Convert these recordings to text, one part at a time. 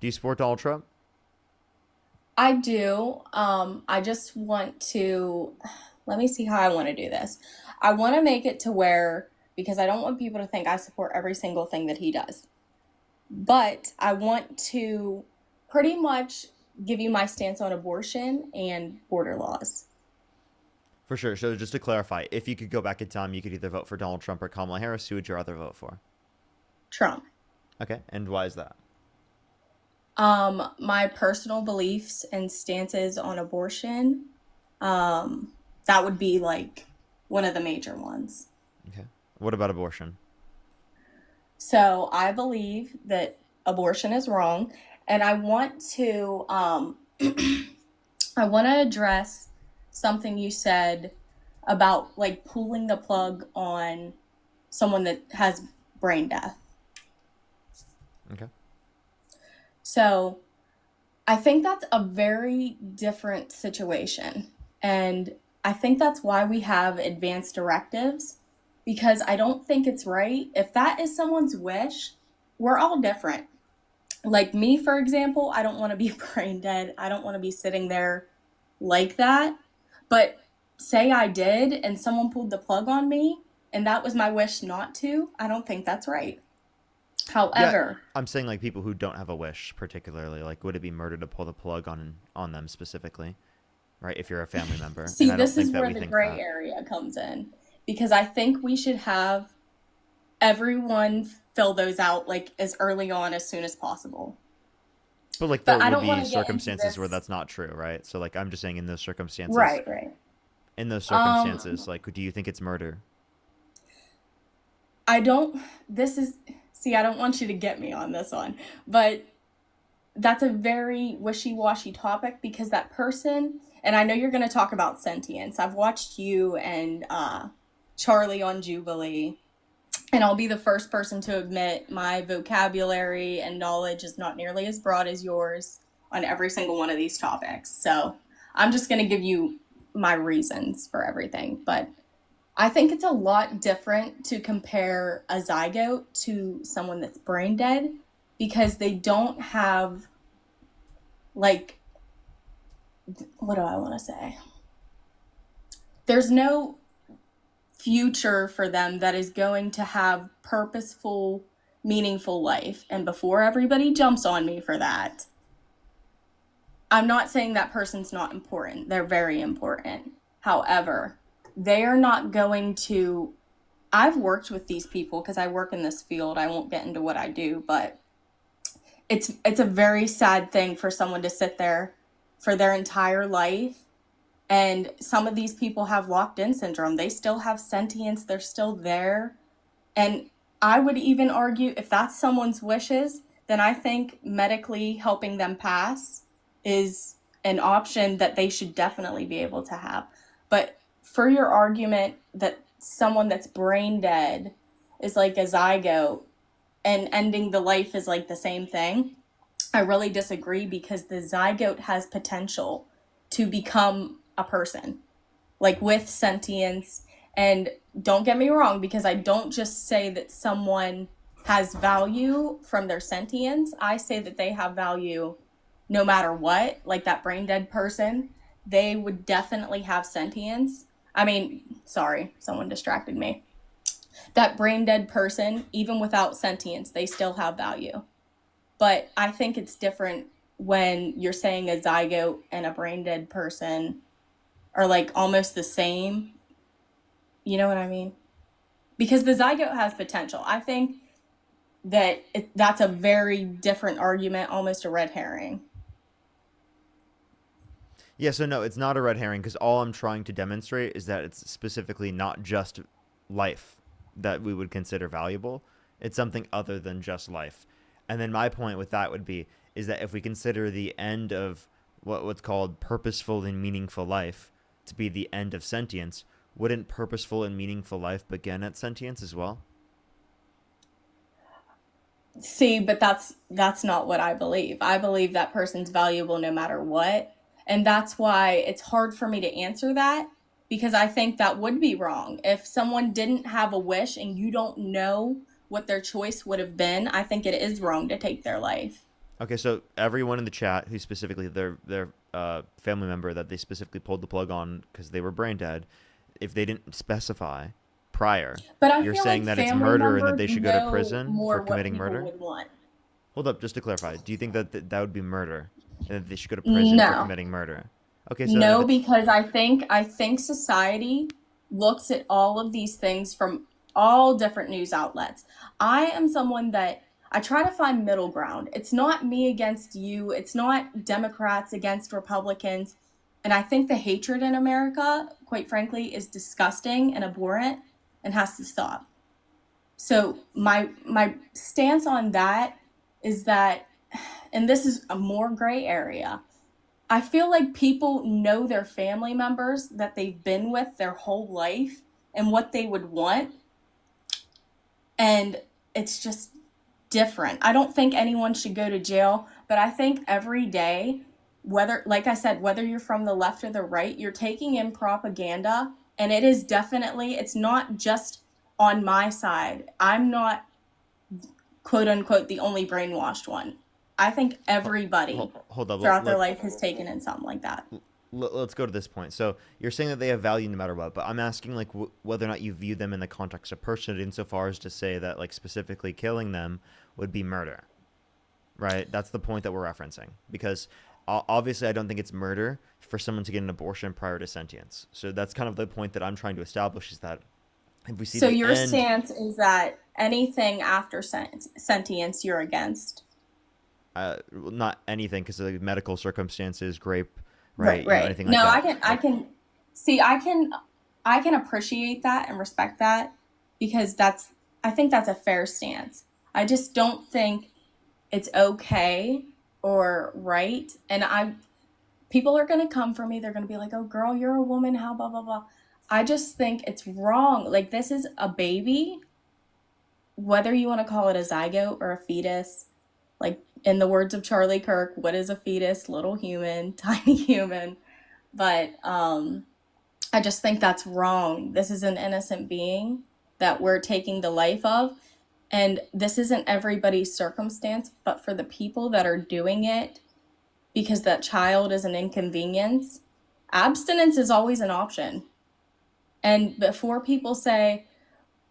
Do you support Donald Trump? I do. I just want to, let me see how I want to do this. I want to make it to where, because I don't want people to think I support every single thing that he does, but I want to pretty much give you my stance on abortion and border laws. For sure. So just to clarify, if you could go back in time, you could either vote for Donald Trump or Kamala Harris. Who would you rather vote for? Trump. Okay, and why is that? My personal beliefs and stances on abortion, um, that would be like one of the major ones. Okay. What about abortion? So I believe that abortion is wrong, and I want to I want to address something you said about like pulling the plug on someone that has brain death. Okay. So I think that's a very different situation. And I think that's why we have advanced directives, because I don't think it's right. If that is someone's wish, we're all different. Like me, for example, I don't want to be brain dead. I don't want to be sitting there like that. But say I did and someone pulled the plug on me and that was my wish not to, I don't think that's right. Yeah, However, I'm saying like people who don't have a wish, particularly. Like, would it be murder to pull the plug on them specifically? Right, if you're a family member, and see, I don't this is think that where we the think gray that. area comes in because I think we should have everyone fill those out like as early on as soon as possible. But like there But I would don't want be to get into circumstances where this. that's not true, right? So like I'm just saying Right, right. in those circumstances, Um, like do you think it's murder? I don't, this is, see, I don't want you to get me on this one, but that's a very wishy washy topic because that person, and I know you're going to talk about sentience. I've watched you and Charlie on Jubilee, and I'll be the first person to admit my vocabulary and knowledge is not nearly as broad as yours on every single one of these topics. So I'm just going to give you my reasons for everything. But I think it's a lot different to compare a zygote to someone that's brain dead because they don't have, like, what do I want to say? There's no future for them that is going to have purposeful, meaningful life. And before everybody jumps on me for that, I'm not saying that person's not important. They're very important. However, they are not going to. I've worked with these people because I work in this field. I won't get into what I do, but it's a very sad thing for someone to sit there for their entire life, and some of these people have locked in syndrome. They still have sentience, they're still there. And I would even argue if that's someone's wishes, then I think medically helping them pass is an option that they should definitely be able to have. But for your argument that someone that's brain dead is like a zygote and ending the life is like the same thing, I really disagree because the zygote has potential to become a person, like with sentience. And don't get me wrong, because I don't just say that someone has value from their sentience, I say that they have value no matter what. Like that brain dead person, they would definitely have sentience. I mean, sorry, someone distracted me. That brain dead person, even without sentience, they still have value. But I think it's different when you're saying a zygote and a brain dead person are like almost the same. You know what I mean? Because the zygote has potential. I think that that's a very different argument, almost a red herring. Yeah, so no, it's not a red herring because all I'm trying to demonstrate is that it's specifically not just life that we would consider valuable. It's something other than just life. And then my point with that would be is that if we consider the end of what's called purposeful and meaningful life to be the end of sentience, wouldn't purposeful and meaningful life begin at sentience as well? See, but that's not what I believe. I believe that person's valuable no matter what. And that's why it's hard for me to answer that because I think that would be wrong. If someone didn't have a wish and you don't know what their choice would have been, I think it is wrong to take their life. Okay, so everyone in the chat who specifically their family member that they specifically pulled the plug on because they were brain dead, if they didn't specify prior, But I you're feel like saying that it's family murder and that members they should go to know prison for more what committing people murder? would want. Hold up, just to clarify, do you think that that would be murder and that they should go to prison for No. committing murder? Okay, so if No, it's because I think society looks at all of these things from all different news outlets. I am someone that I try to find middle ground. It's not me against you. It's not Democrats against Republicans. And I think the hatred in America, quite frankly, is disgusting and abhorrent and has to stop. So my stance on that is that, and this is a more gray area, I feel like people know their family members that they've been with their whole life and what they would want, and it's just different. I don't think anyone should go to jail, but I think every day, whether, like I said, whether you're from the left or the right, you're taking in propaganda, and it is definitely, it's not just on my side. I'm not, quote unquote, the only brainwashed one. I think everybody hold up, throughout their life has taken in something like that. let's go to this point. So you're saying that they have value no matter what, but I'm asking like whether or not you view them in the context of person, insofar as to say that like specifically killing them would be murder, right? That's the point that we're referencing because obviously I don't think it's murder for someone to get an abortion prior to sentience. So that's kind of the point that I'm trying to establish is that if we see So the your end, stance is that anything after sentience you're against. not anything because of the medical circumstances, grape, Right, right? You know, right. anything like No, I that. can I Like, can see I can appreciate that and respect that because that's I think that's a fair stance. I just don't think it's okay or right. And I people are going to come for me. They're going to be like, "Oh girl, you're a woman, how blah blah blah." I just think it's wrong. Like this is a baby, whether you want to call it a zygote or a fetus. Like in the words of Charlie Kirk, what is a fetus? Little human, tiny human. But I just think that's wrong. This is an innocent being that we're taking the life of. And this isn't everybody's circumstance, but for the people that are doing it because that child is an inconvenience, abstinence is always an option. And before people say,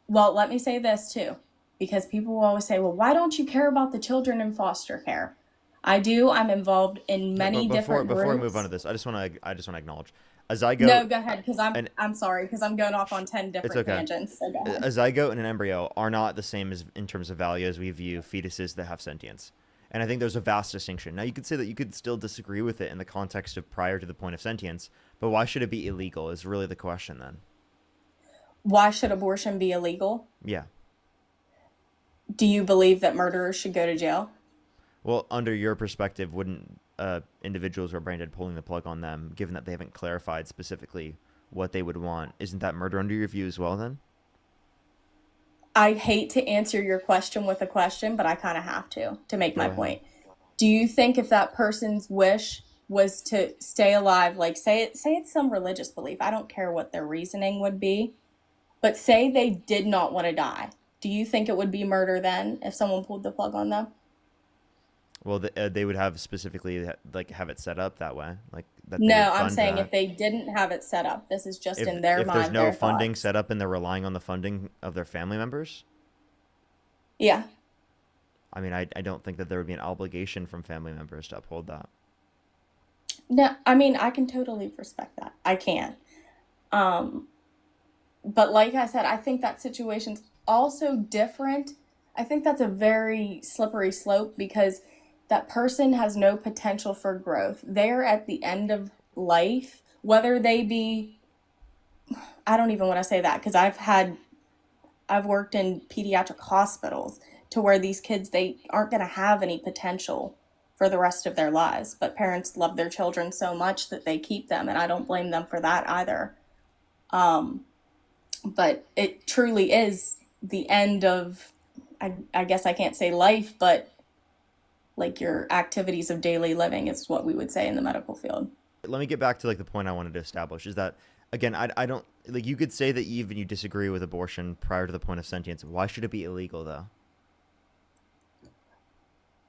well, let me say this too, because people will always say, well, why don't you care about the children in foster care? I do. I'm involved in but many different before we move on to groups. this, I just want to acknowledge a zygote No, go ahead, because I'm and I'm sorry, because I'm going off on 10 it's different okay. tangents. So go A ahead. zygote and an embryo are not the same as in terms of value as we view fetuses that have sentience. And I think there's a vast distinction. Now you could say that you could still disagree with it in the context of prior to the point of sentience, but why should it be illegal is really the question then. Why should abortion be illegal? Yeah. Do you believe that murderers should go to jail? Well, under your perspective, wouldn't individuals who are brain dead pulling the plug on them, given that they haven't clarified specifically what they would want, isn't that murder under your view as well then? I hate to answer your question with a question, but I kind of have to make my Go ahead. point. Do you think if that person's wish was to stay alive, like say it's some religious belief, I don't care what their reasoning would be, but say they did not want to die, do you think it would be murder then if someone pulled the plug on them? Well, they would have specifically like have it set up that way, like that they would No, I'm fund saying if that. they didn't have it set up, this is just If in their if there's mind, no their funding thoughts. set up and they're relying on the funding of their family members, Yeah. I mean, I don't think that there would be an obligation from family members to uphold that. No, I mean, I can totally respect that. I can. Um, but like I said, I think that situation's also different. I think that's a very slippery slope because that person has no potential for growth. They're at the end of life, whether they be, I don't even want to say that because I've worked in pediatric hospitals to where these kids, they aren't going to have any potential for the rest of their lives, but parents love their children so much that they keep them, and I don't blame them for that either. Um, but it truly is the end of, I guess I can't say life, but like your activities of daily living is what we would say in the medical field. Let me get back to like the point I wanted to establish is that again, I don't like you could say that even you disagree with abortion prior to the point of sentience. Why should it be illegal though?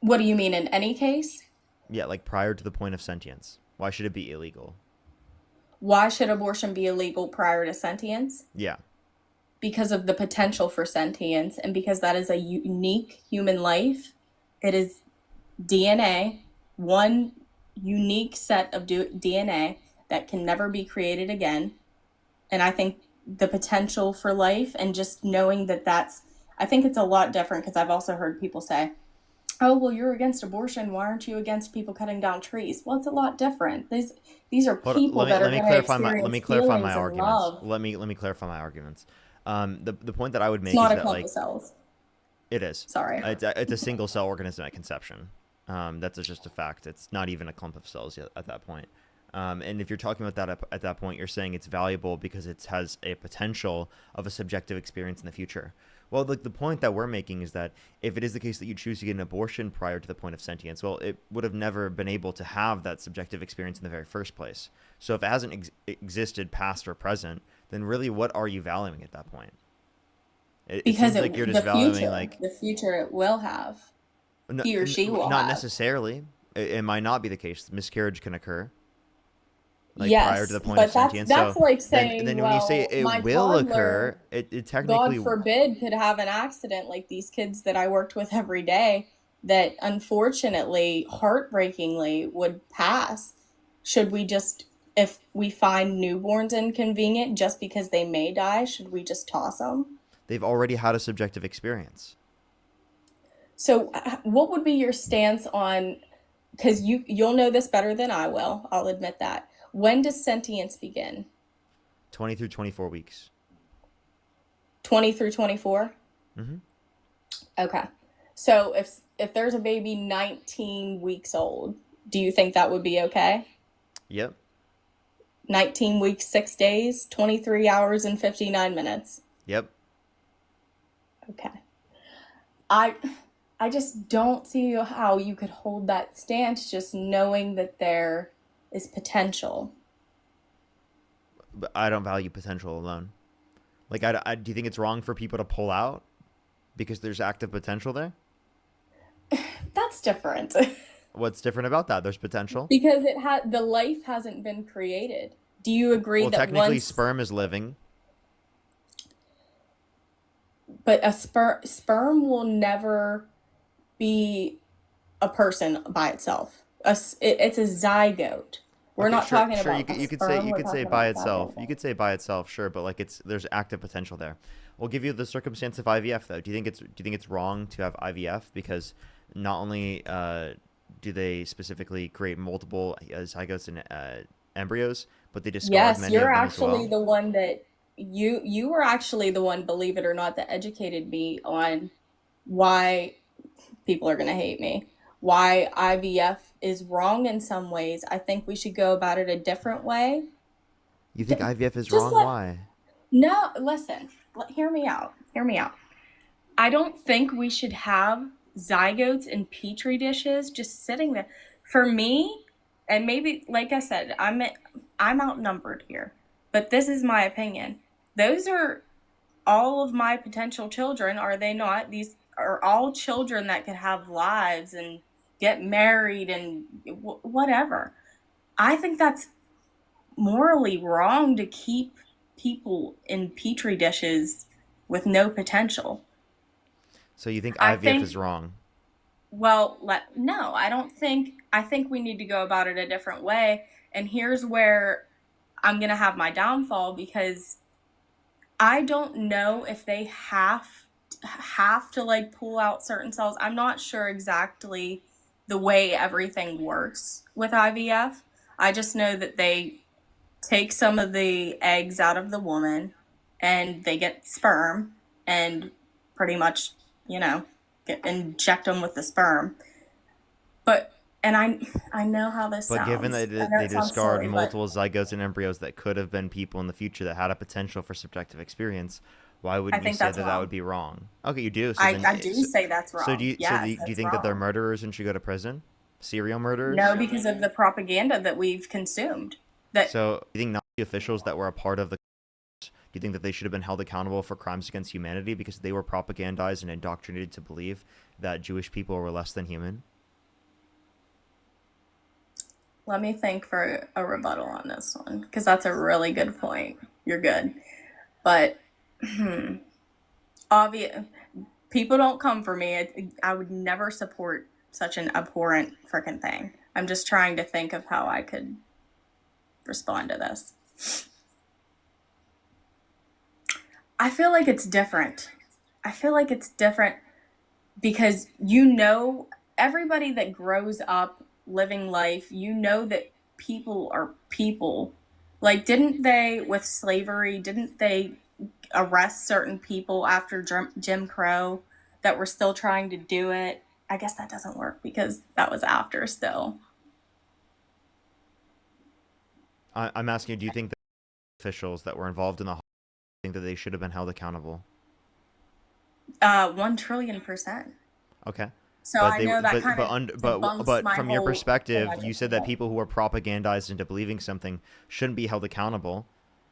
What do you mean in any case? Yeah, like prior to the point of sentience. Why should it be illegal? Why should abortion be illegal prior to sentience? Yeah. Because of the potential for sentience and because that is a unique human life. It is DNA, one unique set of DNA that can never be created again. And I think the potential for life and just knowing that I think it's a lot different because I've also heard people say, oh, well, you're against abortion. Why aren't you against people cutting down trees? Well, it's a lot different. These are Hold on, people that are let me going to clarify my experience feelings and arguments. love. Let me clarify my arguments. The point that I would It's make not is a that clump like of cells. it is. Sorry. It's a single cell organism at conception. Just a fact. It's not even a clump of cells yet at that point. And if you're talking about that at that point, you're saying it's valuable because it has a potential of a subjective experience in the future. Well, the point that we're making is that if it is the case that you choose to get an abortion prior to the point of sentience, well, it would have never been able to have that subjective experience in the very first place. So if it hasn't existed past or present, then really what are you valuing at that point? It Because seems like you're just the valuing future, like the future it will have. He or she will not have. necessarily. It might not be the case. Miscarriage can occur like prior to Yes, the point of but sentience. that's So like then saying, when you say well, it my will occur, toddler, it God technically. forbid, could have an accident like these kids that I worked with every day that unfortunately, heartbreakingly would pass. Should we just, if we find newborns inconvenient just because they may die, should we just toss them? They've already had a subjective experience. So, what would be your stance on? Because you'll know this better than I will. I'll admit that. When does sentience begin? 20 through 24 weeks. 20 through 24. Mm-hmm. Okay. So if there's a baby 19 weeks old, do you think that would be okay? Yep. 19 weeks, 6 days, 23 hours and 59 minutes. Yep. Okay. I I just don't see how you could hold that stance just knowing that there is potential. But I don't value potential alone. Like, do you think it's wrong for people to pull out because there's active potential there? That's different. What's different about that? There's potential. Because the life hasn't been created. Do you agree Well, that technically, once sperm is living. but a sperm will never be a person by itself. It's a zygote. We're Okay, not sure, talking sure. about a You could say sperm. We're talking by about a itself. You zygote. could say by itself, sure, but like there's active potential there. We'll give you the circumstance of IVF though. Do you think it's wrong to have IVF because not only do they specifically create multiple zygotes and embryos, but they discard Yes, many you're of them as actually well. the one that you were actually the one, believe it or not, that educated me on why people are going to hate me. Why IVF is wrong in some ways. I think we should go about it a different way. You think D- IVF is just wrong? let Why? no, listen. Hear me out. Hear me out. I don't think we should have zygotes in petri dishes just sitting there. For me, and maybe like I said, I'm outnumbered here, but this is my opinion. Those are all of my potential children, are they not? These are all children that could have lives and get married and whatever. I think that's morally wrong to keep people in petri dishes with no potential. So you think I IVF think is wrong? Well, no, I don't think. I think we need to go about it a different way. And here's where I'm going to have my downfall because I don't know if they have to like pull out certain cells. I'm not sure exactly the way everything works with IVF. I just know that they take some of the eggs out of the woman and they get sperm and pretty much, inject them with the sperm. But and I know how this But given sounds. that I know they it sounds discard silly, but multiple zygotes and embryos that could have been people in the future that had a potential for subjective experience, why I wouldn't you think say that's that that wrong. would be wrong? Okay, you do. I do say that's wrong. Yes, Do you that's think that they're wrong. murderers and should go to prison? Serial No, murderers? because of the propaganda that we've consumed. That So you think Nazi officials that were a part of the do you think that they should have been held accountable for crimes against humanity because they were propagandized and indoctrinated to believe that Jewish people were less than human? Let me think for a rebuttal on this one because that's a really good point. You're good. But obvious people don't come for me. I would never support such an abhorrent freaking thing. I'm just trying to think of how I could respond to this. I feel like it's different. I feel like it's different because everybody that grows up living life, that people are people. Like, didn't they, with slavery, didn't they arrest certain people after Jim Crow that were still trying to do it? I guess that doesn't work because that was after still. I'm asking you, do you think that officials that were involved in the think that they should have been held accountable? 1 trillion%. Okay. So I know that kind of debunks But my from your whole thing perspective, I you just said that said. people who are propagandized into believing something shouldn't be held accountable,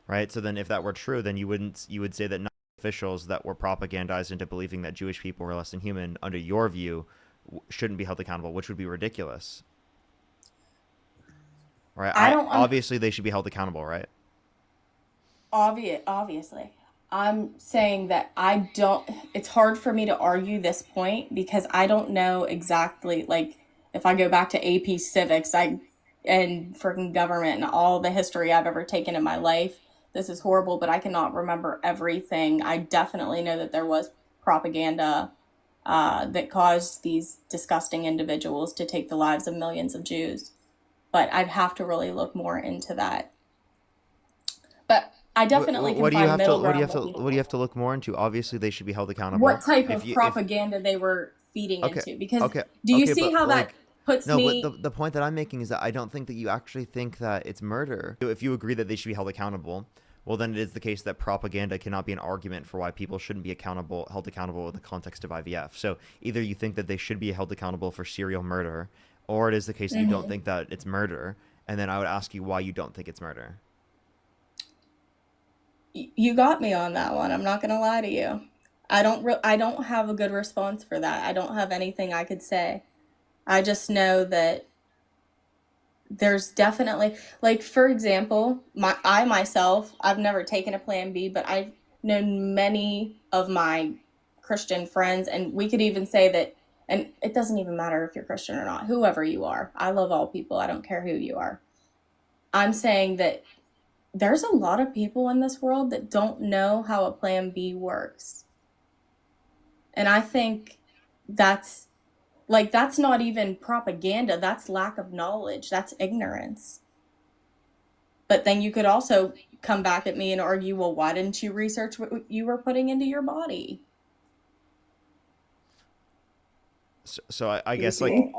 right? So then if that were true, then you would say that not officials that were propagandized into believing that Jewish people were less than human, under your view, shouldn't be held accountable, which would be ridiculous, right? I I don't obviously they should be held accountable, right? obviously. I'm saying that I don't, it's hard for me to argue this point because I don't know exactly, like, if I go back to AP Civics, and freaking government and all the history I've ever taken in my life, this is horrible, but I cannot remember everything. I definitely know that there was propaganda that caused these disgusting individuals to take the lives of millions of Jews. But I'd have to really look more into that. But I definitely can What do you find have to middle ground with what do you you. have to look more into? Obviously, they should be held What accountable. type If of you if propaganda they were feeding Okay, into? Because okay, do you okay, see but how that like, puts no, but me? the point that I'm making is that I don't think that you actually think that it's murder. So if you agree that they should be held accountable, well, then it is the case that propaganda cannot be an argument for why people shouldn't be held accountable in the context of IVF. So either you think that they should be held accountable for serial murder, or it is the case that you don't Mhm. think that it's murder. And then I would ask you why you don't think it's murder. You got me on that one. I'm not gonna lie to you. I don't have a good response for that. I don't have anything I could say. I just know that there's definitely, like, for example, I myself, I've never taken a plan B, but I've known many of my Christian friends, and we could even say that, and it doesn't even matter if you're Christian or not, whoever you are. I love all people. I don't care who you are. I'm saying that there's a lot of people in this world that don't know how a plan B works. And I think that's that's not even propaganda, that's lack of knowledge, that's ignorance. But then you could also come back at me and argue, well, why didn't you research what you were putting into your body? So I Do you guess like see?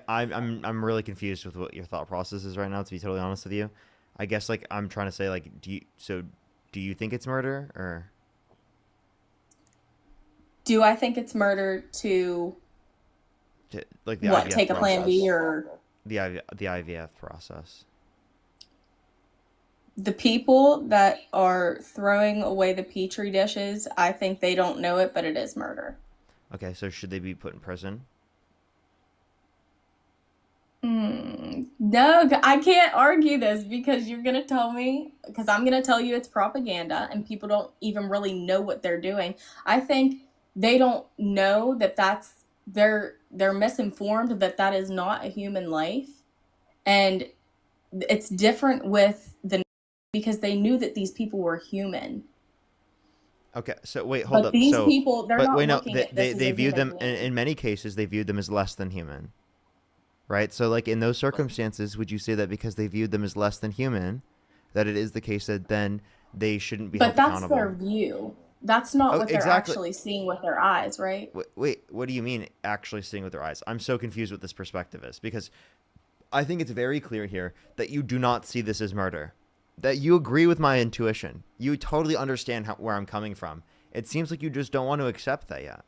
I'm really confused with what your thought process is right now. To be totally honest with you, I guess like I'm trying to say like do you think it's murder or Do I think it's murder to like the what, IVF take a plan B process, or the IVF process? the people that are throwing away the petri dishes? I think they don't know it, but it is murder. Okay, so should they be put in prison? No, I can't argue this because you're going to tell me, because I'm going to tell you it's propaganda and people don't even really know what they're doing. I think they don't know that they're misinformed, that that is not a human life. And it's different with the, because they knew that these people were human. Okay, so wait, hold But up. these So, people, they're but not wait, no, looking at this as they a viewed human them being. in many cases. They viewed them as less than human, right? So, like in those circumstances, would you say that because they viewed them as less than human, that it is the case that then they shouldn't be But held that's their accountable? view. That's not Oh, what they're exactly. actually seeing with their eyes, right? Wait, what do you mean actually seeing with their eyes? I'm so confused what this perspective is because I think it's very clear here that you do not see this as murder. That you agree with my intuition. You totally understand where I'm coming from. It seems like you just don't want to accept that yet.